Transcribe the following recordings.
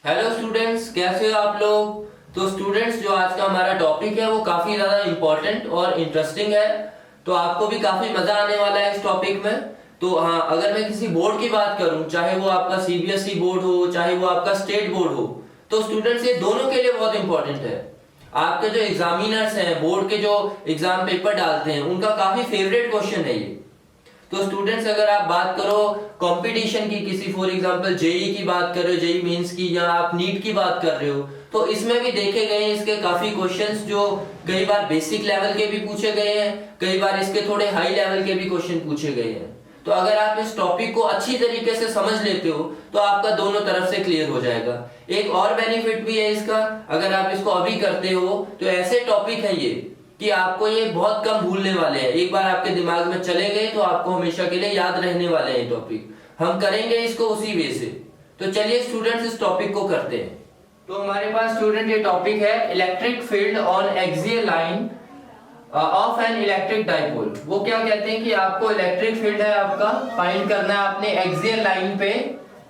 Hello students, कैसे हो आप लोग। तो स्टूडेंट्स, जो आज का हमारा टॉपिक है वो काफी ज्यादा इम्पोर्टेंट और इंटरेस्टिंग है। तो आपको भी काफी मजा आने वाला है इस टॉपिक में। तो हाँ, अगर मैं किसी बोर्ड की बात करूं, चाहे वो आपका सीबीएसई बोर्ड हो, चाहे वो आपका स्टेट बोर्ड हो, तो स्टूडेंट्स ये दोनों के लिए बहुत इंपॉर्टेंट है। आपके जो एग्जामिनर्स हैं, बोर्ड के जो एग्जाम पेपर डालते हैं, उनका काफी फेवरेट क्वेश्चन है ये। तो स्टूडेंट्स, अगर आप बात करो कंपटीशन की, किसी फॉर एग्जांपल जेई की बात कर रहे हो, जेई मेंस की, या आप नीट की बात कर रहे हो, तो इसमें भी देखे गए हैं इसके काफी क्वेश्चंस जो कई बार बेसिक लेवल के भी पूछे गए हैं, कई बार इसके थोड़े हाई लेवल के भी क्वेश्चन पूछे गए हैं। तो अगर आप इस टॉपिक को अच्छी तरीके से समझ लेते हो तो आपका दोनों तरफ से क्लियर हो जाएगा। एक और बेनिफिट भी है इसका, अगर आप इसको अभी करते हो तो ऐसे टॉपिक है ये कि आपको ये बहुत कम भूलने वाले हैं। एक बार आपके दिमाग में चले गए तो आपको हमेशा के लिए याद रहने वाले हैं टॉपिक। हम करेंगे इसको उसी वे से। तो चलिए स्टूडेंट्स, इस टॉपिक को करते हैं। तो हमारे पास स्टूडेंट ये टॉपिक है electric field on axial line of an electric dipole. वो क्या कहते हैं कि आपको इलेक्ट्रिक फील्ड है आपका फाइंड करना है आपने एक्सियल लाइन पे,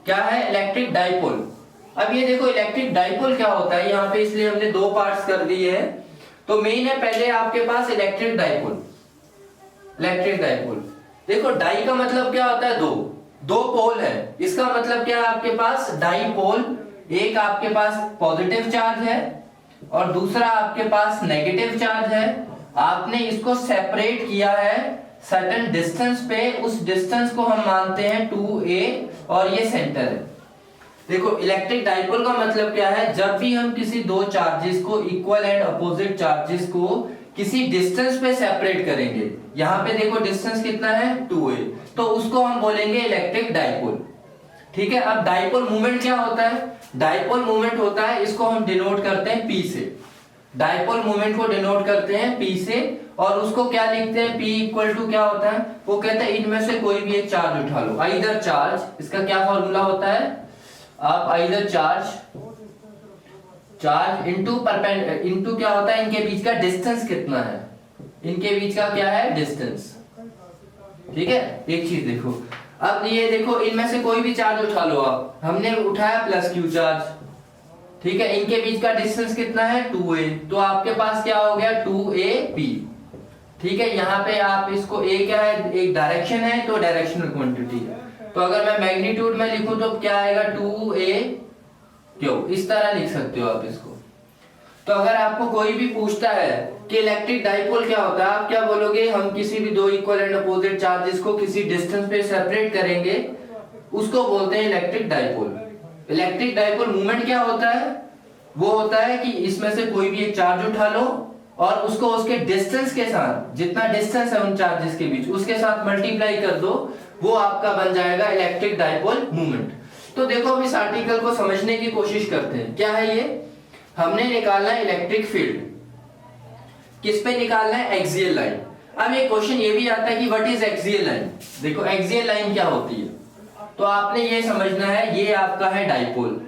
क्या है, इलेक्ट्रिक डाइपोल। अब ये देखो इलेक्ट्रिक डाइपोल क्या होता है यहाँ पे, इसलिए हमने दो पार्ट्स कर दिए हैं। तो मेन है पहले आपके पास इलेक्ट्रिक डाइपोल। इलेक्ट्रिक डाइपोल देखो, डाई का मतलब क्या होता है, दो दो पोल है। इसका मतलब क्या है, आपके पास डाइपोल, एक आपके पास पॉजिटिव चार्ज है और दूसरा आपके पास नेगेटिव चार्ज है। आपने इसको सेपरेट किया है सर्टेन डिस्टेंस पे, उस डिस्टेंस को हम मानते हैं 2a और ये सेंटर है। देखो इलेक्ट्रिक डाइपोल का मतलब क्या है, जब भी हम किसी दो चार्जेस को, इक्वल एंड अपोजिट चार्जेस को किसी डिस्टेंस पे सेपरेट करेंगे, यहाँ पे देखो डिस्टेंस कितना है 2a, तो उसको हम बोलेंगे इलेक्ट्रिक डाइपोल। ठीक है। अब डाइपोल मूवमेंट क्या होता है, डाइपोल मूवमेंट होता है, इसको हम डिनोट करते हैं P से। डाइपोल मूवमेंट को डिनोट करते हैं P से, और उसको क्या लिखते हैं, P इक्वल टू क्या होता है, वो कहते हैं इनमें से कोई भी एक चार्ज उठा लो, आइदर चार्ज। इसका क्या फॉर्मूला होता है, आप आइदर चार्ज इनटू क्या होता है, इनके बीच का डिस्टेंस कितना है, इनके बीच का क्या है, डिस्टेंस। ठीक है। एक चीज देखो, अब ये देखो इनमें से कोई भी चार्ज उठा लो आप, हमने उठाया प्लस क्यू चार्ज। ठीक है। इनके बीच का डिस्टेंस कितना है 2a, तो आपके पास क्या हो गया 2ab। ठीक है। यहाँ पे आप इसको a क्या है, एक डायरेक्शन है तो डायरेक्शनल क्वांटिटी है। तो अगर मैं मैग्नीट्यूड में लिखूं तो क्या आएगा 2a क्यों, इस तरह लिख सकते हो आप इसको। तो अगर आपको कोई भी पूछता है कि इलेक्ट्रिक डाइपोल क्या होता है, आप क्या बोलोगे, हम किसी भी दो इक्वल एंड अपोजिट चार्जेस को किसी डिस्टेंस पे सेपरेट करेंगे, उसको बोलते हैं electric dipole. Electric dipole movement क्या होता है, वो होता है कि इसमें से कोई भी एक चार्ज उठा लो और उसको उसके डिस्टेंस के साथ, जितना डिस्टेंस है उन चार्जेस के बीच, उसके साथ मल्टीप्लाई कर दो, वो आपका बन जाएगा इलेक्ट्रिक डाइपोल मूवमेंट। तो देखो हम इस आर्टिकल को समझने की कोशिश करते हैं। क्या है ये, हमने निकालना है इलेक्ट्रिक फील्ड, किस पे निकालना है, एक्सियल लाइन। अब एक क्वेश्चन ये भी आता है कि व्हाट इज एक्सियल लाइन। देखो एक्सियल लाइन क्या होती है, तो आपने ये समझना है, ये आपका है डाइपोल,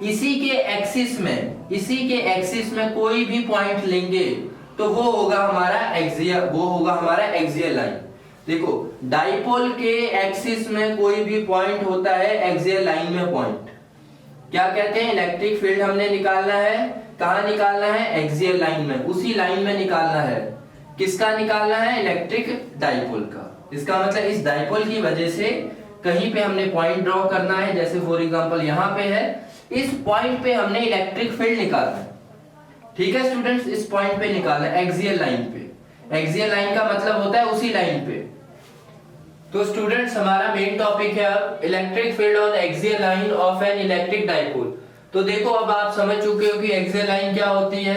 इसी के एक्सिस में कोई भी पॉइंट लेंगे तो वो होगा हमारा एक्सियल लाइन। देखो डाइपोल के एक्सिस में कोई भी पॉइंट होता है एक्सियल लाइन में पॉइंट, क्या कहते हैं, इलेक्ट्रिक फील्ड हमने निकालना है, कहां निकालना है, एक्सियल लाइन में, उसी लाइन में निकालना है। किसका निकालना है, इलेक्ट्रिक डाइपोल का। इसका मतलब इस डाइपोल की वजह से कहीं पे हमने पॉइंट ड्रॉ करना है, जैसे फॉर एग्जांपल यहाँ पे है, इस पॉइंट पे हमने इलेक्ट्रिक फील्ड निकालना है। ठीक है स्टूडेंट्स, इस पॉइंट पे निकालना है एक्सियल लाइन पे। एक्सियल लाइन का मतलब होता है उसी लाइन पे। तो स्टूडेंट्स, हमारा मेन टॉपिक है अब electric field on axial line of an electric dipole. तो देखो अब आप समझ चुके हो कि एक्सियल लाइन क्या होती है,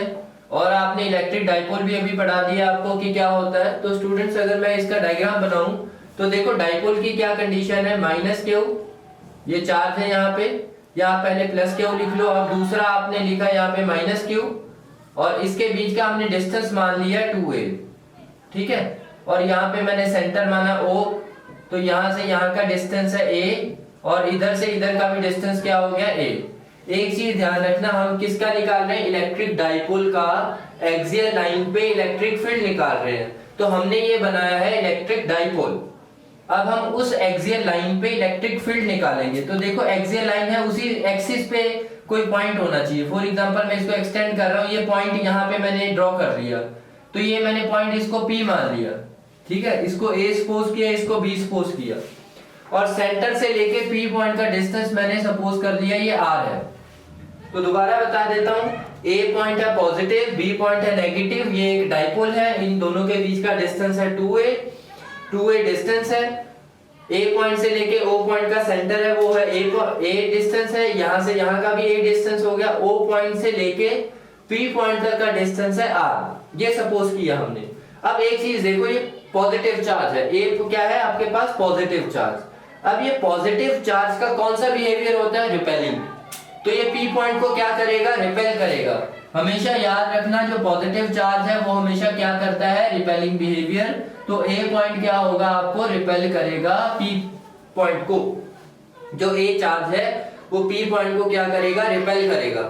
और आपने इलेक्ट्रिक डाइपोल भी अभी पढ़ा दिया आपको कि क्या होता है। तो स्टूडेंट्स, अगर मैं इसका डायग्राम बनाऊं तो देखो डाइपोल की क्या कंडीशन है, माइनस क्यू, ये चार्ज है यहाँ पे, यहाँ पहले प्लस क्यू लिख लो, अब दूसरा आपने लिखा यहाँ पे माइनस क्यू, और इसके बीच का हमने डिस्टेंस मान लिया 2a। ठीक है। और यहाँ पे मैंने सेंटर माना O, तो यहाँ से यहाँ का डिस्टेंस है a, और इधर से इधर का भी डिस्टेंस क्या हो गया a। एक चीज ध्यान रखना, हम किसका निकाल रहे हैं, इलेक्ट्रिक डाइपोल का एक्सियल लाइन पे इलेक्ट्रिक फील्ड निकाल रहे हैं। तो हमने ये बनाया है इलेक्ट्रिक डाइपोल। अब हम उस एक्सियल लाइन पे इलेक्ट्रिक फील्ड निकालेंगे। तो देखो एक्सियल लाइन है, उसी एक्सिस पे कोई पॉइंट होना चाहिए। फॉर एग्जांपल मैं इसको एक्सटेंड कर रहा हूँ, ये पॉइंट यहाँ पे मैंने ड्रॉ कर लिया, तो ये मैंने पॉइंट इसको P मान लिया, ठीक है, इसको A सपोज किया, इसको B सपोज किया, और सेंटर से लेके P पॉइंट का डिस्टेंस मैंने सपोज कर लिया ये R है। तो दोबारा बता देता हूँ, A पॉइंट है पॉजिटिव, B पॉइंट है नेगेटिव, ये एक डाइपोल है, इन दोनों के बीच का डिस्टेंस है 2a डिस्टेंस है। A पॉइंट से लेके O पॉइंट का सेंटर है वो है A डिस्टेंस है, यहां से यहां का भी A डिस्टेंस हो गया, O पॉइंट से लेके P पॉइंट तक का डिस्टेंस है R, ये सपोज किया हमने। अब एक चीज देखो, ये पॉजिटिव चार्ज है, A क्या है आपके पास पॉजिटिव चार्ज। अब ये पॉजिटिव चार्ज का कौन सा बिहेवियर होता है, रिपेलिंग। तो ये P पॉइंट को क्या करेगा, रिपेल करेगा। हमेशा याद रखना जो पॉजिटिव चार्ज है वो हमेशा क्या करता है, रिपेलिंग बिहेवियर। तो A पॉइंट क्या होगा, आपको रिपेल करेगा P पॉइंट को, जो A चार्ज है वो P पॉइंट को क्या करेगा, रिपेल करेगा।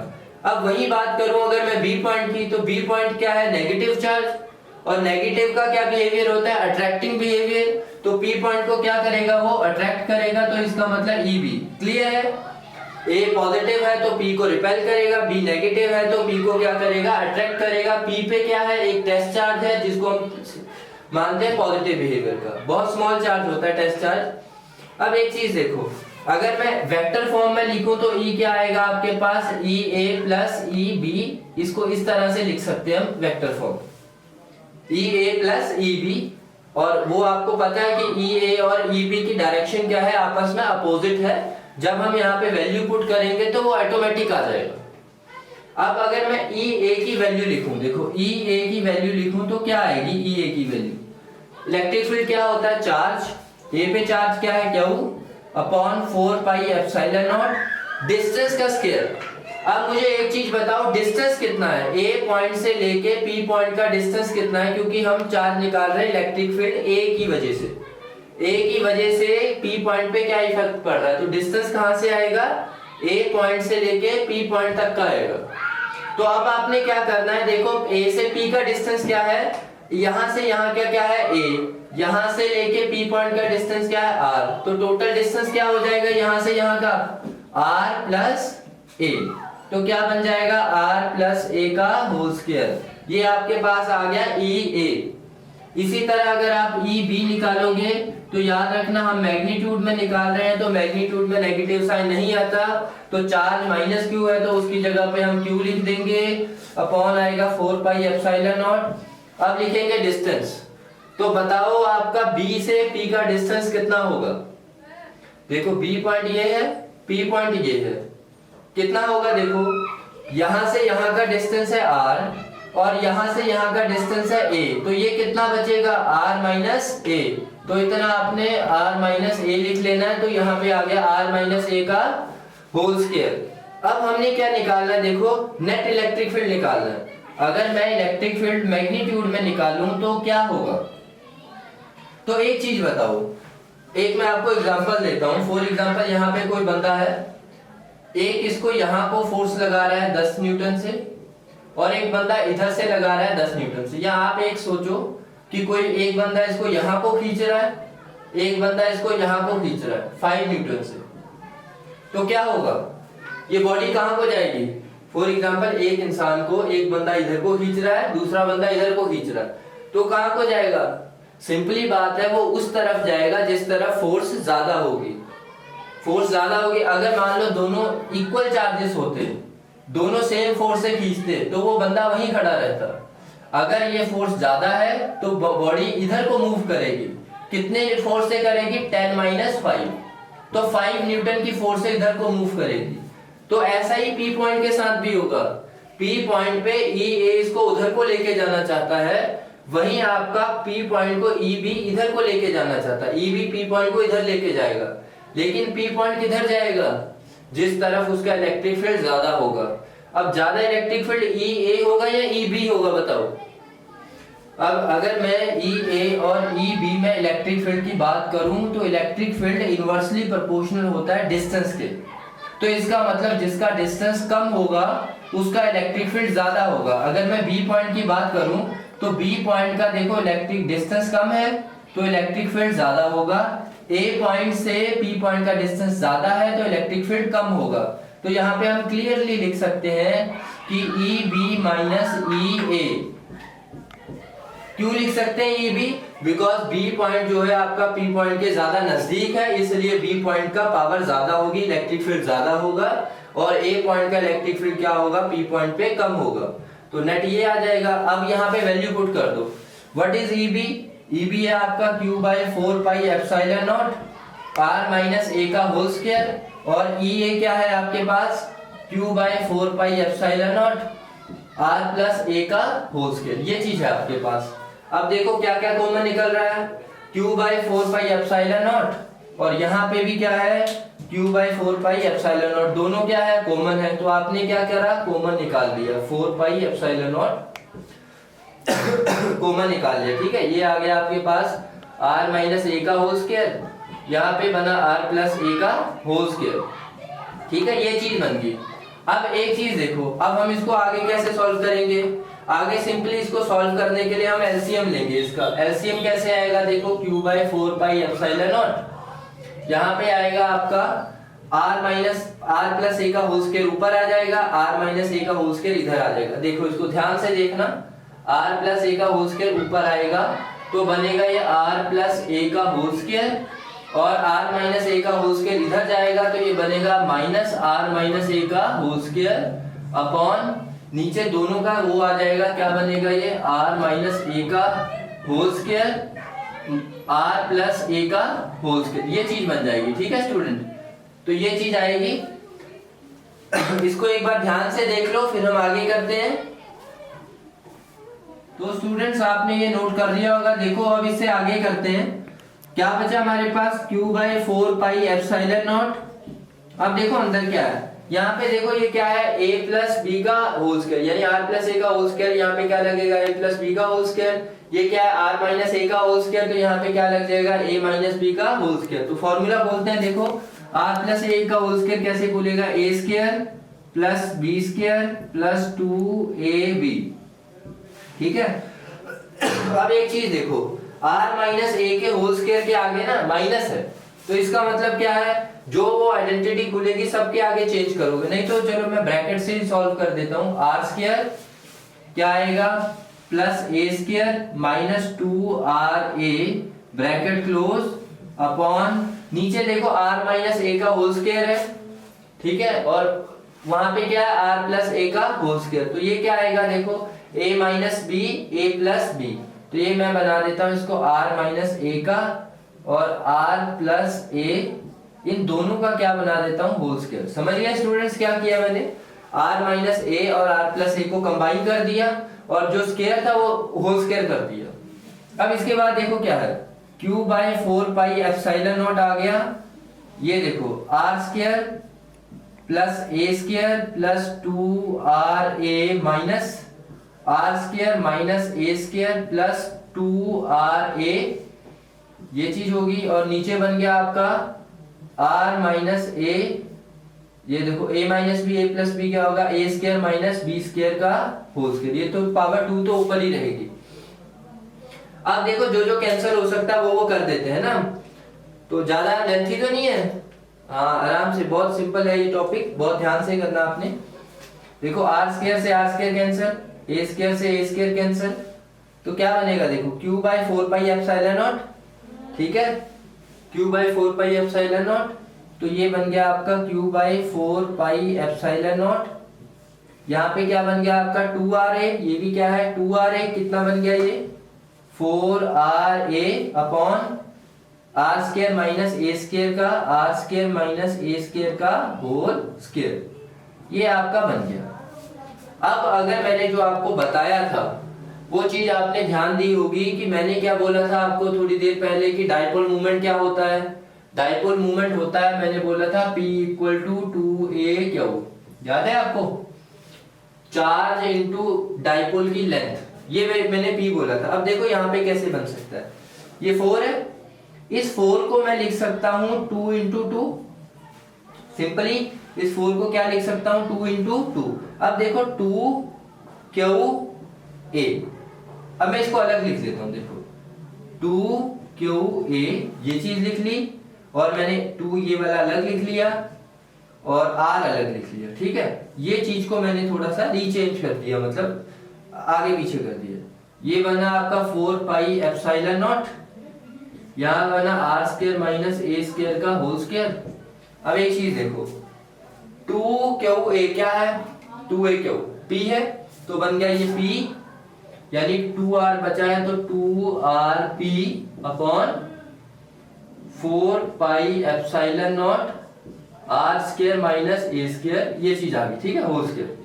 अब वही बात करूं अगर मैं B पॉइंट की, तो B पॉइंट क्या है, नेगेटिव चार्ज, और नेगेटिव का क्या बिहेवियर होता है, अट्रैक्टिंग बिहेवियर। तो P पॉइंट को क्या करेगा, वो अट्रैक्ट करेगा, तो इसका मतलब EB। क्लियर है, A पॉजिटिव है तो P को रिपेल करेगा, B नेगेटिव है तो P को क्या करेगा, अट्रैक्ट करेगा। P पे क्या है, एक टेस्ट चार्ज है जिसको हम मानते हैं पॉजिटिव बिहेवियर का, बहुत स्मॉल चार्ज होता है टेस्ट चार्ज। अब एक चीज देखो, अगर मैं वेक्टर फॉर्म में लिखूं तो E क्या आएगा आपके पास, EA प्लस EB, इसको इस तरह से लिख सकते हैं हम vector form, EA plus EB। और वो आपको पता है कि EA और EB की डायरेक्शन क्या है, आपस में अपोजिट है। जब हम यहाँ पे वैल्यू पुट करेंगे तो वो ऑटोमेटिक आ जाएगा। अब अगर मैं EA की वैल्यू लिखूं, देखो EA की वैल्यू लिखूं तो क्या आएगी, EA की वैल्यू, इलेक्ट्रिक फील्ड क्या होता है, चार्ज, A पे चार्ज क्या है, Q upon 4 pi epsilon not, distance का स्क्वायर। अब मुझे एक चीज बताओ, डिस्टेंस कितना है, A पॉइंट से लेके P पॉइंट का डिस्टेंस कितना है, क्योंकि हम चार्ज निकाल रहे हैं इलेक्ट्रिक फील्ड A की वजह से, A की वजह से P पॉइंट पे क्या इफेक्ट पड़ रहा है, तो डिस्टेंस कहां से आएगा, A पॉइंट से लेके P पॉइंट तक का आएगा। तो अब आपने क्या करना है, देखो A से P का डिस्टेंस क्या है, यहां से यहां क्या क्या है A, यहां से लेके P पॉइंट का डिस्टेंस क्या है R, तो टोटल डिस्टेंस क्या हो जाएगा यहां से यहां का, R प्लस A। तो क्या बन जाएगा, R प्लस A का होल स्क्वायर, ये आपके पास आ गया EA। इसी तरह अगर आप EB निकालोगे तो याद रखना हम मैग्नीट्यूड में निकाल रहे हैं, तो मैग्नीट्यूड में नेगेटिव साइन नहीं आता, तो चार्ज माइनस Q है तो उसकी जगह पे हम Q लिख देंगे, अपॉन आएगा 4 पाई एप्सिलॉन नॉट। अब लिखेंगे डिस्टेंस, तो बताओ आपका B से P का डिस्टेंस कितना होगा, देखो B पॉइंट ये है, P पॉइंट ये है, कितना होगा, देखो यहां से यहां का डिस्टेंस है R और यहां से यहां का डिस्टेंस है A, तो ये कितना बचेगा, R माइनस A, तो इतना आपने R माइनस A लिख लेना है, तो यहाँ पे आ गया R माइनस A का होल स्क्वायर। अब हमने क्या निकालना है, देखो नेट इलेक्ट्रिक फील्ड निकालना है। अगर मैं इलेक्ट्रिक फील्ड मैग्नीट्यूड में निकालूं तो क्या होगा, तो एक चीज बताओ, एक मैं आपको एग्जांपल देता हूं। फॉर एग्जांपल यहाँ पे कोई बंदा है, एक इसको यहाँ को फोर्स लगा रहा है 10 न्यूटन से, और एक बंदा इधर से लगा रहा है 10 न्यूटन से। या आप एक सोचो कि कोई एक बंदा इसको यहाँ को खींच रहा है, एक बंदा इसको यहाँ को खींच रहा है 5 न्यूटन से, तो क्या होगा, ये बॉडी कहाँ को जाएगी। फॉर एग्जांपल एक इंसान को, एक बंदा इधर को खींच रहा है, दूसरा बंदा इधर को खींच रहा है, तो कहाँ को जाएगा, सिंपली बात है वो उस तरफ जाएगा जिस तरफ फोर्स ज्यादा होगी। फोर्स ज्यादा होगी, अगर मान लो दोनों इक्वल चार्जेस होते, दोनों सेम फोर्स से खींचते, तो वो बंदा वहीं खड़ा रहता। अगर ये फोर्स ज्यादा है तो बॉडी इधर को मूव करेगी, कितने फोर्स से करेगी, 10 माइनस 5, तो 5 न्यूटन की फोर्स से इधर को मूव करेगी। तो ऐसा ही P पॉइंट के साथ भी होगा, P पॉइंट पे EA इसको उधर को लेके जाना चाहता है, वहीं आपका P पॉइंट को EB इधर को लेके जाना चाहता है, EB P पॉइंट को इधर लेके जाएगा, लेकिन P पॉइंट किधर जाएगा, जिस तरफ उसका इलेक्ट्रिक फील्ड ज्यादा होगा। अब ज्यादा इलेक्ट्रिक फील्ड EA होगा या EB होगा, बताओ। अब अगर मैं EA और EB में इलेक्ट्रिक फील्ड की बात करूं तो इलेक्ट्रिक फील्ड इनवर्सली प्रोपोर्शनल होता है डिस्टेंस के, तो इसका मतलब जिसका डिस्टेंस कम होगा उसका इलेक्ट्रिक फील्ड ज्यादा होगा। अगर मैं B पॉइंट की बात करूं तो B पॉइंट का देखो इलेक्ट्रिक डिस्टेंस कम है तो इलेक्ट्रिक फील्ड ज्यादा होगा, A पॉइंट से P पॉइंट का डिस्टेंस ज्यादा है तो इलेक्ट्रिक फील्ड कम होगा। तो यहाँ पे हम क्लियरली लिख सकते हैं कि ई बी माइनस ई ए। क्यों लिख सकते हैं E B? Because B point जो है आपका पी पॉइंट के ज्यादा नजदीक है, इसलिए बी पॉइंट का पावर ज्यादा होगी, इलेक्ट्रिक फील्ड ज्यादा होगा, और ए पॉइंट का इलेक्ट्रिक फील्ड क्या होगा? पी पॉइंट पे कम होगा। तो नेट ये आ जाएगा। अब यहाँ पे वैल्यू पुट कर दो। What is e b? E b है आपका q by 4 pi epsilon not r minus a का होल स्क्वायर, और ई ए क्या है आपके पास? Q by 4 pi epsilon not r plus a का होल स्क्वायर। ये चीज है आपके पास। अब देखो क्या क्या कॉमन निकल रहा है, q by 4 pi epsilon not, और यहाँ पे भी क्या है? Q by 4 pi epsilon not. दोनों क्या है? कॉमन है। तो आपने क्या करा? कॉमन निकाल दिया, 4 पाई एप्सिलॉन नॉट कॉमन निकाल लिया। ठीक है, ये आ गया आपके पास r माइनस ए का होल स्क्वायर, यहाँ पे बना r प्लस ए का होल स्क्वायर। ठीक है, ये चीज बन गई। अब एक चीज देखो, अब हम इसको आगे कैसे सॉल्व करेंगे? आगे सिंपली इसको सॉल्व करने के लिए हम एलसीएम लेंगे। इसका एलसीएम कैसे आएगा? देखो Q by 4 pi epsilon naught, यहाँ पे आएगा आपका r minus r plus a का होल स्क्वायर ऊपर आ जाएगा, r माइनस ए का होल स्क्वायर इधर आ जाएगा। देखो इसको ध्यान से देखना, r प्लस ए का होल स्क्वायर ऊपर आएगा तो बनेगा ये r प्लस ए का होल स्क्वायर, और r माइनस ए का होल स्क्वायर इधर जाएगा तो ये बनेगा माइनस r माइनस ए का होल स्क्वायर अपॉन नीचे दोनों का वो आ जाएगा, क्या बनेगा? ये r माइनस ए का whole square r plus a का होल स्क्वायर। ये चीज बन जाएगी। ठीक है स्टूडेंट, तो ये चीज आएगी। इसको एक बार ध्यान से देख लो, फिर हम आगे करते हैं। तो स्टूडेंट्स आपने ये नोट कर लिया होगा। देखो अब इससे आगे करते हैं। क्या बचा हमारे पास? Q by 4 pi epsilon not. अब देखो अंदर क्या है, यहाँ पे देखो ये क्या है? a प्लस बी का होल स्क्वायर, यानी r प्लस ए का होल स्क्वायर। यहाँ पे क्या लगेगा? a प्लस बी का होल स्क्वायर। ये क्या है? r माइनस ए का होल स्क्वायर, तो यहाँ पे क्या लग जाएगा? a माइनस बी का होल स्क्वायर। तो फॉर्मूला बोलते हैं, देखो r प्लस ए का होल स्क्वायर कैसे बोलेगा? a square plus B square plus 2ab। ठीक है, अब एक चीज देखो, r माइनस ए के होल स्क्वायर के आगे ना माइनस है, तो इसका मतलब क्या है? जो वो आइडेंटिटी खुलेगी सबके आगे चेंज करोगे। नहीं तो चलो मैं ब्रैकेट से ही सॉल्व कर देता हूँ। r स्क्वायर क्या आएगा? Plus a square minus 2ra bracket close upon नीचे देखो r माइनस ए का होल स्क्वायर है। ठीक है, और वहां पे क्या है? r प्लस ए का होल स्क्वायर। तो ये क्या आएगा? देखो a minus B A plus B, तो ये मैं बना देता हूँ इसको r माइनस ए का और r प्लस ए, इन दोनों का क्या बना देता हूँ? Whole square. समझ गए स्टूडेंट्स क्या किया मैंने? r माइनस ए और r प्लस ए को कंबाइन कर दिया, और जो स्क्वायर था वो होल स्क्वायर कर दिया। अब इसके बाद देखो क्या है? Q by 4 pi epsilon not आ गया। ये देखो r square plus a square plus 2ra minus r square minus A square plus 2ra, ये चीज होगी। और नीचे बन गया आपका r माइनस ए, ये देखो a minus B A plus B क्या होगा? a square minus B square का होल स्क्वायर। ये तो पावर 2 तो ऊपर ही रहेगी। अब देखो जो जो कैंसिल हो सकता है वो कर देते हैं ना, तो ज्यादा लेंथी तो नहीं है। हाँ आराम से, बहुत सिंपल है ये टॉपिक, बहुत ध्यान से करना आपने। देखो r स्क्वायर से r square cancel, a square से a स्क्वायर कैंसिल, तो क्या बनेगा? देखो q by 4 pi epsilon not. ठीक है, q by 4 pi epsilon not, तो ये बन गया आपका q by 4 pi epsilon naught. यहाँ पे क्या बन गया आपका? 2ra, ये भी क्या है? 2ra। कितना बन गया ये? 4ra upon r square minus a square का, r square minus a square का होल स्क्वायर। ये आपका बन गया। अब अगर मैंने जो आपको बताया था वो चीज आपने ध्यान दी होगी कि मैंने क्या बोला था आपको थोड़ी देर पहले कि डाइपोल मूवमेंट क्या होता है? डाइपोल मूवमेंट होता है, मैंने बोला था P equal to 2a Q. याद है आपको? चार्ज इनटू डाइपोल की लेंथ, ये मैंने P बोला था। अब देखो यहाँ पे कैसे बन सकता है। ये 4 है, इस 4 को मैं लिख सकता हूँ 2 इंटू 2। सिंपली इस 4 को क्या लिख सकता हूँ? 2 इंटू 2। अब देखो 2QA, अब मैं इसको अलग लिख देता हूँ। देखो 2QA, ये चीज लिख ली, और मैंने 2 ये वाला अलग लिख लिया, और आर अलग लिख लिया, ठीक है। ये चीज को मैंने थोड़ा सा रीचेंज कर दिया, मतलब आगे पीछे कर दिया। ये बना आपका 4 पाई एप्सिलॉन नॉट, यहाँ बना आर स्क्वायर माइनस ए स्क्वायर का होल स्क्वायर। अब एक चीज देखो, 2qa क्या है, 2aq p है, तो बन गया ये p, यानी 2r बचा है तो 2rp upon 4 pi epsilon not R square minus A square, ये चीज आ गई, ठीक है, होल स्क्वायर।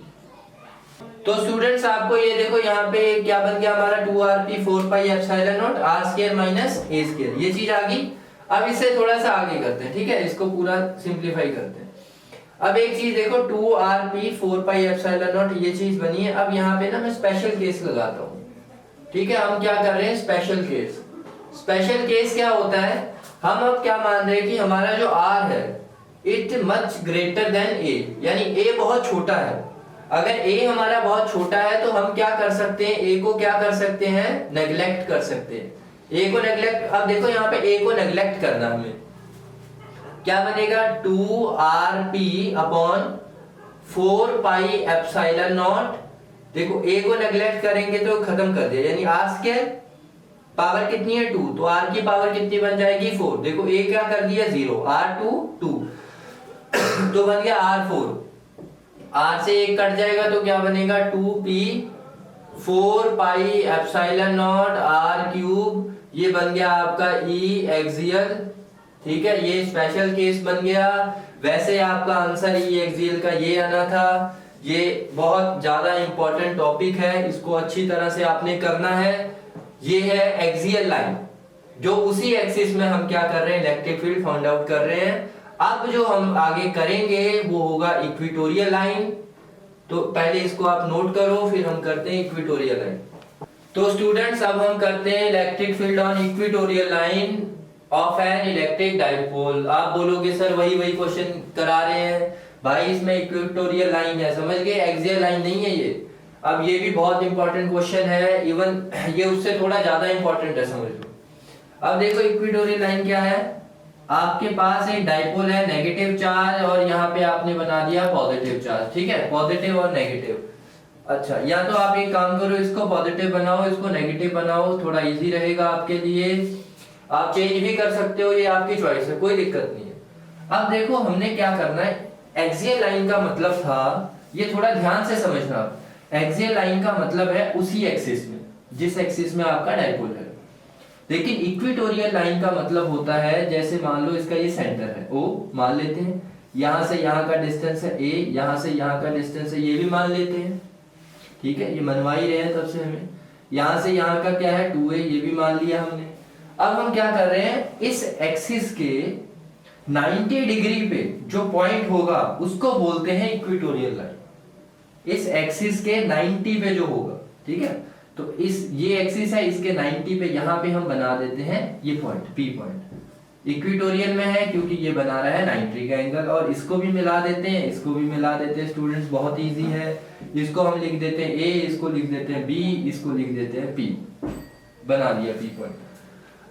तो स्टूडेंट्स आपको ये देखो यहाँ पे क्या बन गया हमारा 2rp 4 pi epsilon not R square minus A square, ये चीज आ गई। अब इससे थोड़ा सा आगे करते हैं, ठीक है, इसको पूरा सिंपलीफाई करते हैं। अब एक चीज देखो 2rp 4 पाई एप्सिलॉन नॉट, ये चीज बनी है। अब यहाँ पे ना मैं स्पेशल केस लगाता हूँ, ठीक है। हम क्या कर रहे हैं, स्पेशल केस। स्पेशल केस क्या होता है, हम अब क्या मान रहे हैं कि हमारा जो r है it much greater than a, यानी a बहुत छोटा है। अगर a हमारा बहुत छोटा है तो हम क्या कर सकते हैं, a को क्या कर सकते हैं, नेग्लेक्ट कर सकते हैं। a को नेग्लेक्ट, अब देखो यहाँ पे a को नेग्लेक्ट करना, हमें क्या बनेगा 2rp upon 4 pi epsilon not. देखो a को नेग्लेक्ट करेंगे तो खत्म कर दिया, यानी r स्क्वायर पावर कितनी है 2, तो r की पावर कितनी बन जाएगी 4। देखो a क्या कर दिया 0, r2 2 तो बन गया r4, r से 1 कट जाएगा तो क्या बनेगा 2p 4 pi epsilon not r cube, ये बन गया आपका e एक्सियल, ठीक है। ये स्पेशल केस बन गया। वैसे आपका आंसर e एक्सियल का ये आना था। ये बहुत ज्यादा इंपॉर्टेंट टॉपिक है, इसको अच्छी तरह से आपने करना है। ये है एक्सियल लाइन, जो उसी एक्सिस में हम क्या कर रहे हैं, इलेक्ट्रिक फील्ड फाइंड आउट कर रहे हैं। अब जो हम आगे करेंगे वो होगा इक्वेटोरियल लाइन। तो पहले इसको आप नोट करो, फिर हम करते हैं इक्वेटोरियल लाइन। तो स्टूडेंट्स अब हम करते हैं electric field on equatorial line of an electric dipole. आप बोलोगे सर वही क्वेश्चन करा रहे हैं भाई, इसमें इक्वेटोरियल लाइन है, समझ गए, एक्सियल लाइन नहीं है ये। अब ये भी बहुत इंपॉर्टेंट क्वेश्चन है, इवन ये उससे थोड़ा ज्यादा इंपॉर्टेंट है, समझ लो। अब देखो इक्वेटोरियल लाइन क्या है, आपके पास एक डाइपोल है, नेगेटिव चार्ज, और यहाँ पे आपने बना दिया पॉजिटिव चार्ज, ठीक है, पॉजिटिव और नेगेटिव। अच्छा, या तो आप एक काम करो, इसको पॉजिटिव बनाओ, इसको नेगेटिव बनाओ, थोड़ा इजी रहेगा आपके लिए। आप चेंज भी कर सकते हो, ये आपकी चॉइस है, कोई दिक्कत नहीं है। अब देखो हमने क्या करना है, एक्सियल लाइन का मतलब था, ये थोड़ा ध्यान से समझना, एक्सियल लाइन का मतलब है उसी एक्सिस में जिस एक्सिस में आपका डाइपोल है। लेकिन इक्वेटोरियल लाइन का मतलब होता है, जैसे मान लो इसका ये सेंटर है O, मान लेते हैं, यहां से यहां का डिस्टेंस है A, यहां से यहां का डिस्टेंस है, ये भी मान लेते हैं, ठीक है, ये मनवा ही रहे हैं तब से हमें। यहां से यहां का क्या है 2A, ये भी मान लिया हमने। अब हम क्या कर रहे हैं, इस एक्सिस के 90 डिग्री पे जो पॉइंट होगा उसको बोलते हैं इक्वेटोरियल लाइन। इस एक्सिस के 90 पे जो होगा, ठीक है, तो इस ये एक्सिस है, इसके 90 पे यहाँ पे हम बना देते हैं ये पॉइंट, P पॉइंट इक्वेटोरियल में है क्योंकि ये बना रहा है 90 का एंगल। और इसको भी मिला देते हैं, इसको भी मिला देते हैं स्टूडेंट्स, बहुत इजी है। इसको हम लिख देते हैं A, इसको लिख देते हैं B, इसको लिख देते हैं P, बना दिया P पॉइंट।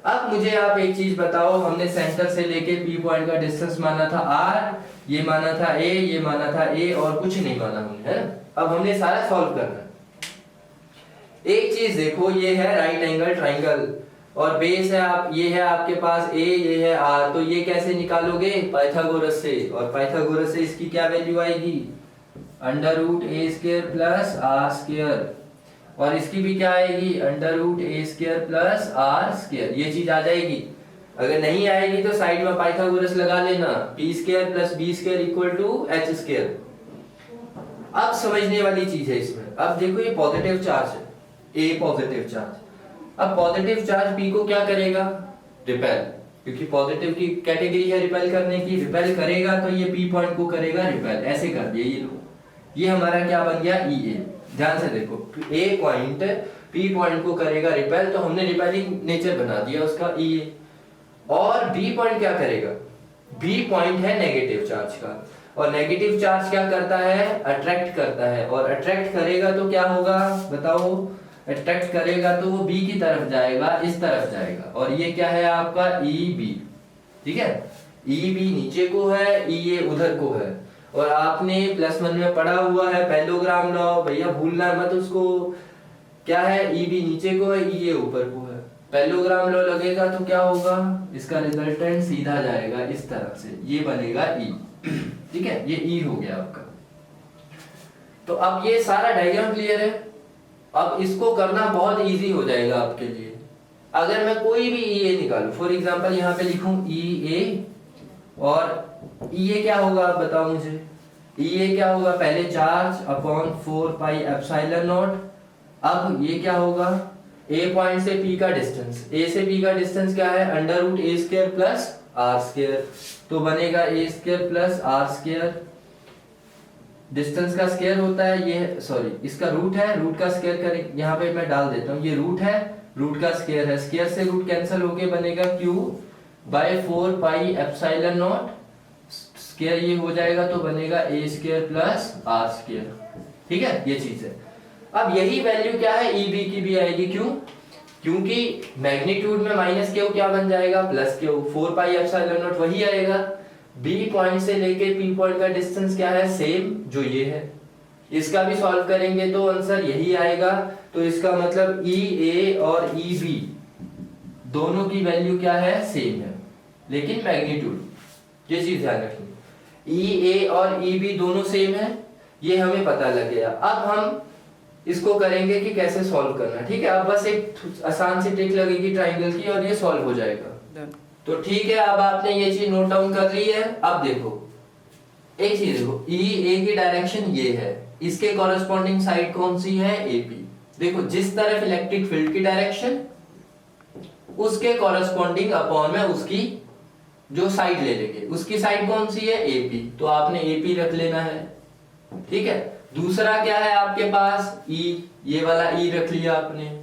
अब मुझे आप एक चीज बताओ, हमने सेंटर से लेके P पॉइंट का डिस्टेंस माना था R, ये माना था A, ये माना था A, और कुछ नहीं माना हमने, है ना। अब हमने सारा सॉल्व करना है। एक चीज देखो, ये है राइट एंगल ट्राइंगल और बेस है आप, ये है आपके पास A, ये है R, तो ये कैसे निकालोगे, पाइथागोरस से। और पाइथागोरस से इसकी क्या वैल्यू आएगी, √a² प्लस r², और इसकी भी क्या आएगी, √a² प्लस r², ये चीज आ जाएगी। अगर नहीं आएगी तो साइड में पाइथागोरस लगा लेना, p² plus b² equal to h²। अब समझने वाली चीज है इसमें, अब देखो ये पॉजिटिव चार्ज है, A पॉजिटिव चार्ज। अब पॉजिटिव चार्ज P को क्या करेगा, रिपेल, क्योंकि पॉजिटिव की कैटेगरी है रिपेल करने की, रिपेल करेगा तो ये P पॉइंट को करेगा रिपेल, ऐसे कर दिया ये लो। ये हमारा क्या बन गया EA। ध्यान से देखो, A पॉइंट P पॉइंट को करेगा रिपेल, तो हमने रिपेलिंग नेचर बना दिया उसका EA। और B पॉइंट क्या करेगा, B पॉइंट है नेगेटिव चार्ज का, और नेगेटिव चार्ज क्या करता है, अट्रैक्ट करता है, और अट्रैक्ट करेगा तो क्या होगा बताओ, अट्रैक्ट करेगा तो वो B की तरफ जाएगा, इस तरफ जाएगा, और ये क्या है आपका EB, ठीक है, EB नीचे को है, EA उधर को है। और आपने +1 में पढ़ा हुआ है पैरेललोग्राम लॉ, भैया भूलना मत उसको। क्या है, ई बी नीचे को है, ई ए ऊपर को है। पैरेललोग्राम लॉ लगेगा तो क्या होगा, इसका रिजल्टेंट सीधा जाएगा इस तरफ से, ये बनेगा ई। ठीक है, ये ई हो गया आपका। तो अब ये सारा डायग्राम क्लियर है। अब इसको करना बहुत इजी हो जाएगा आपके लिए। अगर मैं कोई भी ई ए निकालूं, फॉर एग्जांपल यहाँ पे लिखूं ई ए, और ई ए क्या होगा आप बताओ मुझे। ई ए क्या होगा, पहले charge upon 4 pi epsilon not. अब ये क्या होगा, ए पॉइंट से पी का डिस्टेंस, ए से पी का डिस्टेंस क्या है, √a² प्लस r²। तो बनेगा a² प्लस r²। डिस्टेंस का स्क्वायर होता है ये, सॉरी इसका रूट है, रूट का स्क्वायर करें, यहाँ पे मैं डाल देता हूँ, ये रूट है, रूट का स्क्वायर है, स्क्वायर से रूट कैंसिल होके बनेगा q by 4 pi epsilon naught. Square ये हो जाएगा तो बनेगा a² प्लस r²। ठीक है, ये चीज है। अब यही वैल्यू क्या है, ई बी की भी आएगी। क्यों, क्योंकि मैग्नीट्यूड में माइनस क्यू क्या बन जाएगा, plus Q. 4 pi epsilon not वही आएगा। बी पॉइंट से लेके पी पॉइंट का डिस्टेंस क्या है, सेम जो ये है। इसका भी सॉल्व करेंगे तो आंसर यही आएगा। तो इसका मतलब ई ए और ई बी दोनों की वैल्यू क्या है, सेम है, लेकिन मैग्नीट्यूड, ये चीज ध्यान रखिए। ई ए और ई बी दोनों सेम है, ये हमें पता लग गया। अब हम इसको करेंगे कि कैसे सॉल्व करना। ठीक है, अब बस एक आसान सी ट्रिक लगेगी ट्राइंगल की और ये सॉल्व हो जाएगा। तो ठीक है, अब आपने ये चीज नोट डाउन कर ली है। अब देखो एक चीज देखो, ई ए की डायरेक्शन ये है, इसके कॉरेस्पॉन्डिंग साइड कौन सी है, ए पी। देखो जिस तरफ इलेक्ट्रिक फील्ड की डायरेक्शन, उसके कॉरेस्पॉन्डिंग अपॉन में उसकी जो साइड ले लेंगे, उसकी साइड कौन सी है, ए पी। तो आपने ए पी रख लेना है। ठीक है, दूसरा क्या है आपके पास, ई, ये वाला ई रख लिया आपने।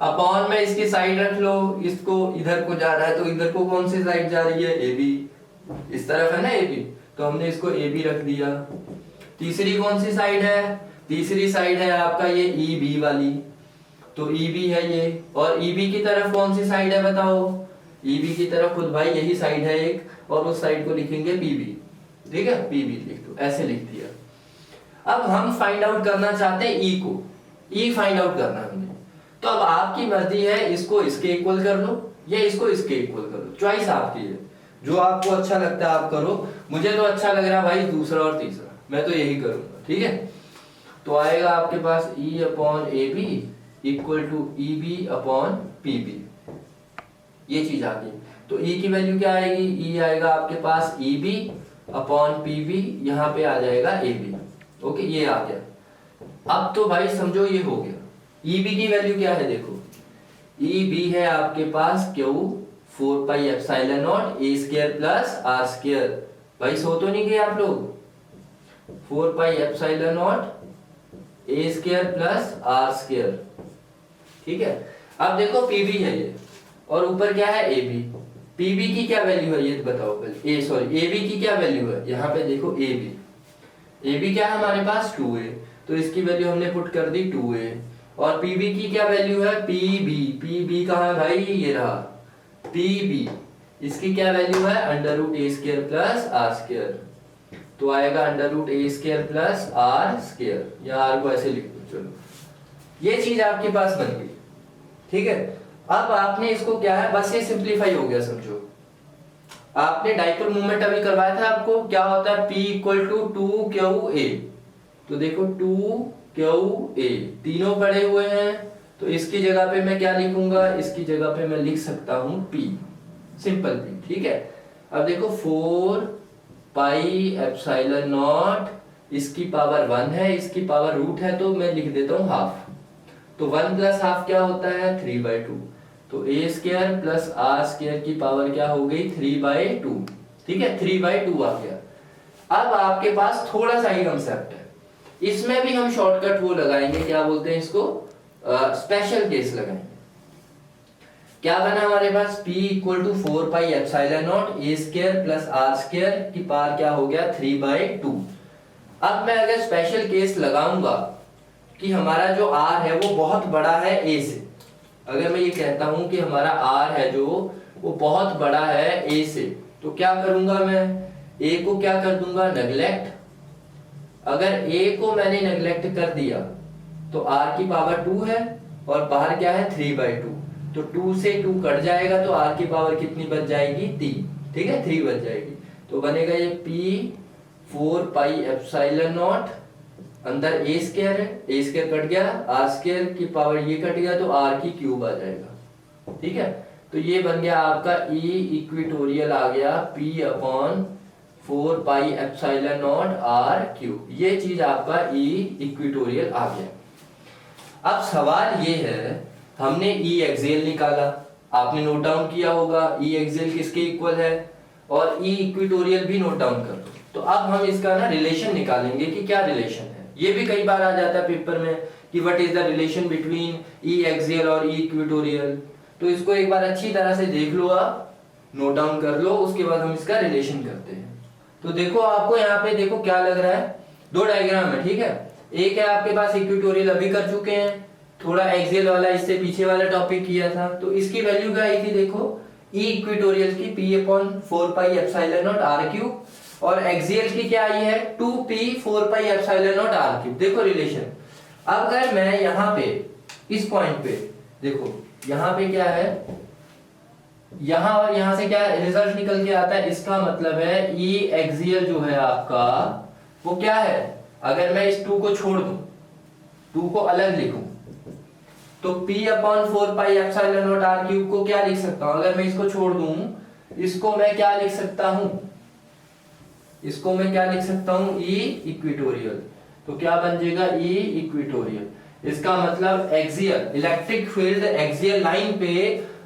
अपॉन में इसकी साइड रख लो, इसको इधर को जा रहा है तो इधर को कौन सी साइड जा रही है, ए बी, इस तरफ है ना ए बी, तो हमने इसको ए बी रख दिया। तीसरी कौन सी साइड है, तीसरी साइड है आपका ये ई बी वाली, तो ई बी है ये। और ई बी की तरफ कौन सी साइड है बताओ, ई बी की तरफ खुद भाई यही साइड है एक, और उस साइड को लिखेंगे पी बी। ठीक है, पी बी लिख दो, ऐसे लिख दिया। अब हम फाइंड आउट करना चाहते हैं ई को, ई फाइंड आउट करना हमने। तो अब आपकी मर्जी है, इसको इसके इक्वल कर लो या इसको इसके इक्वल कर लो, चॉइस आपकी है, जो आपको अच्छा लगता है आप करो। मुझे तो अच्छा लग रहा है भाई दूसरा और तीसरा, मैं तो यही करूंगा। ठीक है, तो आएगा आपके पास e upon a b equal to e b upon p b, ये चीज आ गई। तो ई की वैल्यू क्या आएगी, ई आएगा आपके पास e b upon p b, यहाँ पे आ जाएगा ए बी। ओके, ये आ गया। अब तो भाई समझो ये हो गया। ई बी की वैल्यू क्या है, देखो ई बी है आपके पास q 4 pi epsilon not a² plus r²। भाई सो तो नहीं गए आप लोग, 4 pi epsilon not a² plus r²। ठीक है, अब देखो पी बी है ये, और ऊपर क्या है, ए बी। पी बी की क्या वैल्यू है ये तो बताओ पहले, ए बी की क्या वैल्यू है, यहाँ पे देखो ए बी क्या है हमारे पास 2a, तो इसकी वैल्यू हमने पुट कर दी 2a। और पी बी की क्या वैल्यू है, पी बी कहाँ है भाई, ये रहा पी बी, इसकी क्या वैल्यू है, √a² प्लस r²। तो आएगा √a² प्लस r², या r को ऐसे लिख दो। चलो ये चीज आपके पास बन गई। ठीक है, अब आपने इसको क्या है, बस ये सिंप्लीफाई हो गया समझो। आपने डाइपोल मूवमेंट अभी करवाया था आपको, क्या होता है P इक्वल टू 2QA। तो देखो 2QA तीनों पड़े हुए हैं, तो इसकी जगह पे मैं क्या लिखूंगा, इसकी जगह पे मैं लिख सकता हूं P, सिंपल P। ठीक है, अब देखो 4 पाई एप्सिलॉन नॉट, इसकी पावर 1 है, इसकी पावर रूट है, तो मैं लिख देता हूं हाफ। तो 1 प्लस हाफ क्या होता है, 3/2। तो a² प्लस r² की पावर क्या हो गई, 3/2। ठीक है, 3/2 आ गया। अब आपके पास थोड़ा सा ही कंसेप्ट है, इसमें भी हम शॉर्टकट वो लगाएंगे, क्या बोलते हैं इसको, स्पेशल केस लगाएंगे। क्या बना हमारे पास, P equal to 4 pi epsilon not a² plus r² की पावर क्या हो गया, 3/2। अब मैं अगर स्पेशल केस लगाऊंगा कि हमारा जो r है वो बहुत बड़ा है a से, अगर मैं ये कहता हूं कि हमारा r है जो वो बहुत बड़ा है a से, तो क्या करूंगा मैं, a को क्या कर दूंगा, नेगलेक्ट, अगर a को मैंने नेग्लेक्ट कर दिया तो r की पावर 2 है और बाहर क्या है 3/2, तो 2 से 2 कट जाएगा तो r की पावर कितनी बच जाएगी 3, ठीक है 3 बच जाएगी। तो बनेगा ये p 4 पाई एप्सिलॉन नॉट, अंदर a स्क्वायर है, a स्क्वायर कट गया, r स्क्वायर की पावर ये कट गया तो r की क्यूब आ जाएगा, ठीक है। तो ये बन गया आपका E इक्वेटोरियल आ गया P/4 pi epsilon not r cube, ये चीज आपका E इक्वेटोरियल आ गया। अब सवाल ये है, हमने E एक्सियल निकाला, आपने नोट डाउन किया होगा E एक्सियल किसके इक्वल है, और E इक्वेटोरियल भी नोट डाउन कर दो। तो अब हम इसका ना रिलेशन निकालेंगे कि क्या रिलेशन है। ये भी कई बार आ जाता है पेपर में कि what is the relation between E axial और E इक्वेटोरियल। तो इसको एक बार अच्छी तरह से देख लो, आप नोट डाउन कर लो, उसके बाद हम इसका रिलेशन करते हैं। तो देखो आपको यहाँ पे देखो क्या लग रहा है, दो डायग्राम है, ठीक है। एक है आपके पास इक्वेटोरियल अभी कर चुके हैं, थोड़ा एक्सियल वाला इससे पीछे वाला टॉपिक किया था, तो इसकी वैल्यू क्या आई थी देखो, E इक्वेटोरियल की P/4 pi epsilon not r cube, और एक्सियल की क्या आई है 2P 4 pi epsilon not r cube. देखो रिलेशन। अब अगर मैं यहाँ पे इस पॉइंट पे देखो, यहाँ पे क्या है, यहाँ और यहाँ से क्या रिजल्ट निकल के आता है, इसका मतलब है E एक्सियल जो है आपका वो क्या है, अगर मैं इस 2 को छोड़ दूं, 2 को अलग लिखूं, तो P/4 pi epsilon not r cube को क्या लिख सकता हूं, अगर मैं इसको छोड़ दूं, इसको मैं क्या लिख सकता हूं, इसको मैं क्या लिख सकता हूं E इक्वेटोरियल। तो क्या बन जाएगा E इक्वेटोरियल। इसका मतलब axial electric field axial line पे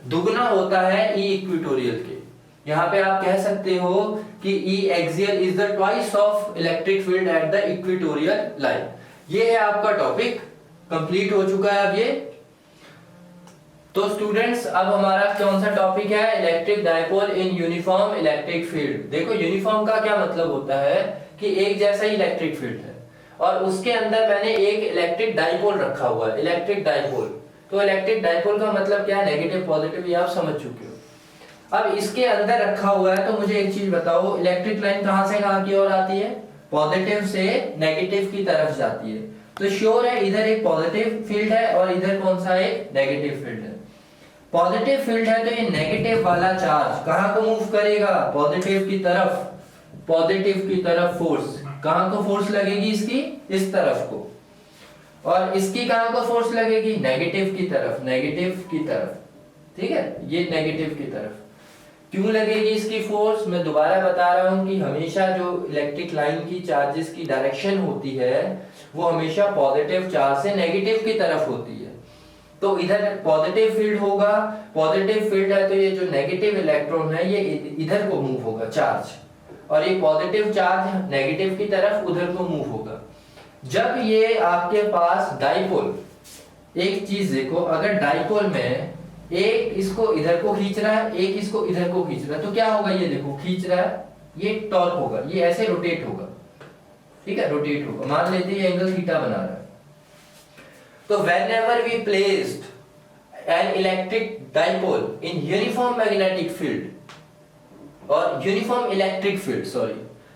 दुगना होता है E इक्वेटोरियल के। यहाँ पे आप कह सकते हो कि E axial is the twice of electric field at the equatorial line. ये है आपका टॉपिक, कंप्लीट हो चुका है अब ये। तो स्टूडेंट्स अब हमारा कौन सा टॉपिक है, electric dipole in uniform electric field. देखो यूनिफॉर्म का क्या मतलब होता है कि एक जैसा ही इलेक्ट्रिक फील्ड है और उसके अंदर मैंने एक इलेक्ट्रिक डायपोल रखा हुआ है, इलेक्ट्रिक डायपोल। तो इलेक्ट्रिक डायपोल का मतलब क्या है, नेगेटिव पॉजिटिव, ये आप समझ चुके हो। अब इसके अंदर रखा हुआ है, तो मुझे एक चीज बताओ, इलेक्ट्रिक लाइन कहां से कहां की ओर आती है, पॉजिटिव से नेगेटिव की तरफ जाती है। तो श्योर है इधर एक पॉजिटिव फील्ड है और इधर कौन सा एक नेगेटिव फील्ड है। पॉजिटिव फील्ड है तो ये नेगेटिव वाला चार्ज कहां को मूव करेगा, पॉजिटिव की तरफ, पॉजिटिव की तरफ फोर्स, कहां को फोर्स लगेगी इसकी, इस तरफ को, और इसकी कहां को फोर्स लगेगी, नेगेटिव की तरफ, नेगेटिव की तरफ, ठीक है, ये नेगेटिव की तरफ। क्यों लगेगी इसकी फोर्स, मैं दोबारा बता रहा हूं कि हमेशा जो इलेक्ट्रिक लाइन की चार्जेस की डायरेक्शन होती है वो हमेशा पॉजिटिव चार्ज से नेगेटिव की तरफ होती है। तो इधर पॉजिटिव फील्ड होगा, पॉजिटिव फील्ड है तो ये जो नेगेटिव इलेक्ट्रॉन है ये इधर को मूव होगा चार्ज, और ये पॉजिटिव चार्ज नेगेटिव की तरफ उधर को मूव होगा। जब ये आपके पास डाइपोल, एक चीज देखो, अगर डाइपोल में एक इसको इधर को खींच रहा है, एक इसको इधर को खींच रहा है, तो क्या होगा, ये देखो खींच रहा है, ये टॉर्क होगा, ये ऐसे रोटेट होगा, ठीक है, रोटेट होगा। मान लेते हैं ये एंगल थीटा बना रहा है। तो whenever we placed an electric dipole in uniform magnetic field और यूनिफॉर्म इलेक्ट्रिक फील्ड, सॉरी,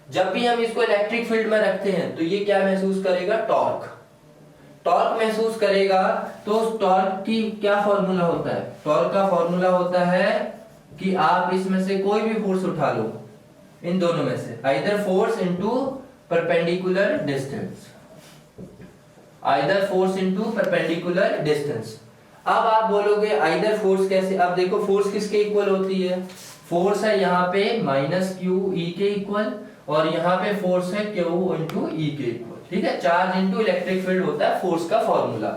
जब भी हम इसको इलेक्ट्रिक फील्ड में रखते हैं तो ये क्या महसूस करेगा, टॉर्क, टॉर्क महसूस करेगा। तो उस टॉर्क की क्या फॉर्मूला होता है, टॉर्क का फॉर्मूला होता है कि आप इसमें से कोई भी फोर्स उठा लो, इन दोनों में से, either force into perpendicular distance, either force into perpendicular distance. अब आप बोलोगे आइदर फोर्स कैसे, अब देखो फोर्स किसके इक्वल होती है, फोर्स है यहाँ पे -q E के इक्वल, और यहाँ पे फोर्स है q इनटू E के इक्वल, ठीक है। चार्ज इनटू इलेक्ट्रिक फील्ड होता है फोर्स का फॉर्मूला।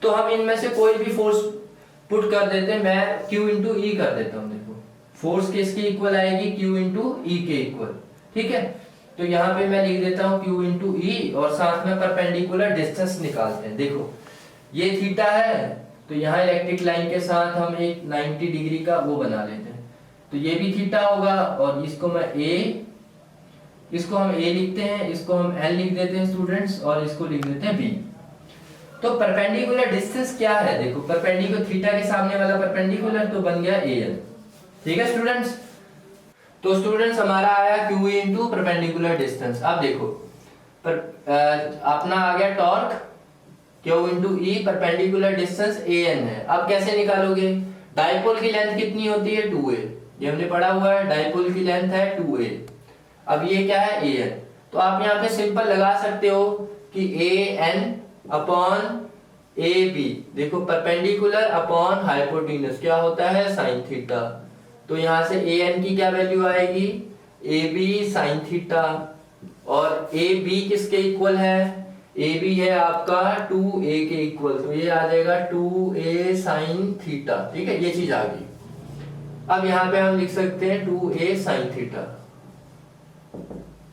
तो हम इनमें से कोई भी फोर्स पुट कर देते हैं, मैं q इनटू E कर देता हूँ। देखो फोर्स किसके इक्वल आएगी, q इनटू E के इक्वल, ठीक है। तो यहाँ पे मैं लिख देता हूँ q इनटू E, और साथ में परपेंडिकुलर डिस्टेंस निकालते हैं। देखो ये थीटा है, तो यहाँ इलेक्ट्रिक लाइन के साथ हम एक 90 डिग्री का वो बना लेते हैं, तो ये भी थीटा होगा, और इसको मैं a, इसको हम a लिखते हैं, इसको हम l लिख देते हैं स्टूडेंट्स, और इसको लिख देते हैं b। तो परपेंडिकुलर डिस्टेंस क्या है, देखो परपेंडिकुलर, थीटा के सामने वाला परपेंडिकुलर, तो बन गया al, ठीक है स्टूडेंट्स। तो स्टूडेंट्स हमारा आया q इनटू परपेंडिकुलर डिस्टेंस। अब देखो पर अपना आ गया torque Q into E, perpendicular distance AN है। अब कैसे निकालोगे? डाइपोल की लेंथ कितनी होती है? 2a, ये हमने पढ़ा हुआ है, डाइपोल की लेंथ है 2a। अब ये क्या है? AN। तो आप यहाँ पे सिंपल लगा सकते हो कि AN अपॉन AB, देखो परपेंडिकुलर अपॉन हाइपोटेन्यूज क्या होता है? Sine theta. तो यहाँ से AN की क्या वैल्यू आएगी? AB sine theta. और AB किसके इक्वल है? AB है आपका 2a के इक्वल, तो ये आ जाएगा 2a साइन थीटा। ठीक है, ये चीज आ गई। अब यहाँ पे हम लिख सकते हैं 2a साइन थीटा।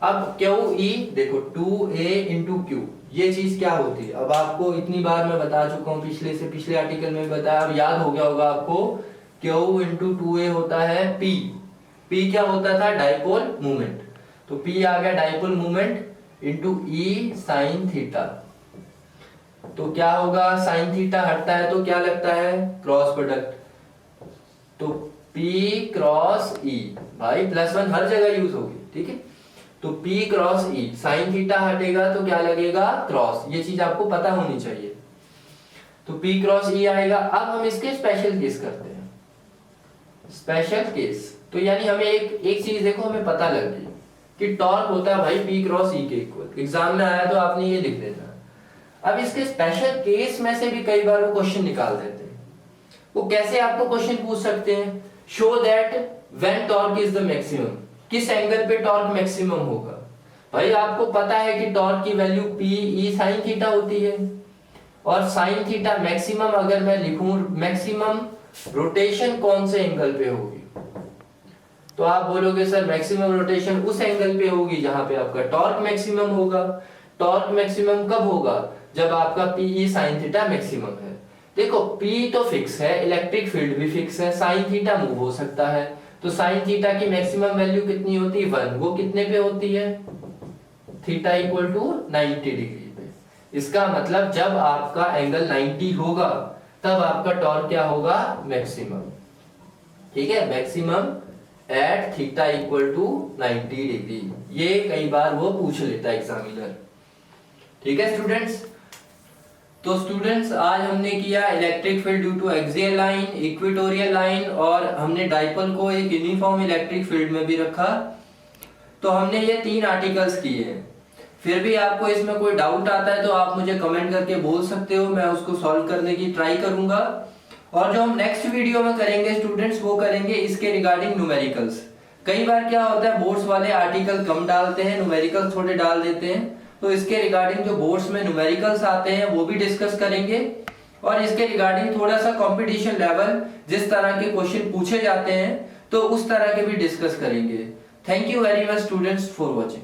अब QE देखो 2a इंटू क्यू, ये चीज क्या होती है? अब आपको इतनी बार मैं बता चुका हूँ, पिछले आर्टिकल में बताया, अब याद हो गया होगा आपको। Q इंटू 2a होता है P। P क्या होता था? Dipole movement. तो P आ गया dipole movement into E sine theta. तो क्या होगा? साइन थीटा हटता है तो क्या लगता है? Cross product. तो P क्रॉस E, भाई +1 हर जगह यूज होगी। ठीक है, तो P cross E, sine theta हटेगा तो क्या लगेगा? क्रॉस। ये चीज आपको पता होनी चाहिए। तो P क्रॉस E आएगा। अब हम इसके स्पेशल केस करते हैं। स्पेशल केस तो यानी हमें एक चीज देखो, हमें पता लग गई कि टॉर्क होता है भाई P क्रॉस E के इक्वल। एग्जाम में आया तो आपने ये लिख देना। अब इसके स्पेशल केस में से भी कई बार वो क्वेश्चन निकाल देते हैं। वो कैसे आपको क्वेश्चन पूछ सकते हैं? Show that when torque is the maximum, किस एंगल पे टॉर्क मैक्सिमम होगा? भाई आपको पता है कि टॉर्क की value P E sine theta होती है, और साइन थीटा मैक्सिमम अगर मैं लिखूं, मैक्सिमम रोटेशन कौन से एंगल पे होगी? तो आप बोलोगे सर मैक्सिमम रोटेशन उस एंगल पे होगी जहां पे आपका टॉर्क मैक्सिमम होगा। टॉर्क मैक्सिमम कब होगा? जब आपका PE साइन थीटा मैक्सिमम है। देखो P तो फिक्स है, इलेक्ट्रिक फील्ड भी फिक्स है, साइन थीटा मूव हो सकता है। तो साइन थीटा की मैक्सिमम वैल्यू कितनी होती है? 1। वो कितने पे होती है? थीटा इक्वल टू 90 डिग्री पे। इसका मतलब जब आपका एंगल 90 होगा तब आपका टॉर्क क्या होगा? मैक्सिमम। ठीक है, maximum at theta equal to 90 degree. ये कई बार वो पूछ लेता है एग्जामिनर। ठीक है स्टूडेंट्स, तो स्टूडेंट्स आज हमने किया electric field due to axial line, equatorial line, और हमने डाइपोल को एक यूनिफॉर्म इलेक्ट्रिक फील्ड में भी रखा। तो हमने ये 3 आर्टिकल्स किए हैं। फिर भी आपको इसमें कोई डाउट आता है तो आप मुझे कमेंट करके बोल सकते हो, मैं उसको सॉल्व करने की ट्राई करूंगा। और जो हम नेक्स्ट वीडियो में करेंगे स्टूडेंट्स, वो करेंगे इसके रिगार्डिंग न्यूमेरिकल्स। कई बार क्या होता है, बोर्ड्स वाले आर्टिकल कम डालते हैं, न्यूमेरिकल्स थोड़े डाल देते हैं। तो इसके रिगार्डिंग जो बोर्ड्स में न्यूमेरिकल्स आते हैं वो भी डिस्कस करेंगे, और इसके रिगार्डिंग थोड़ा सा कंपटीशन लेवल, जिस तरह के क्वेश्चन पूछे जाते हैं तो उस तरह के भी डिस्कस करेंगे। Thank you very much students for watching.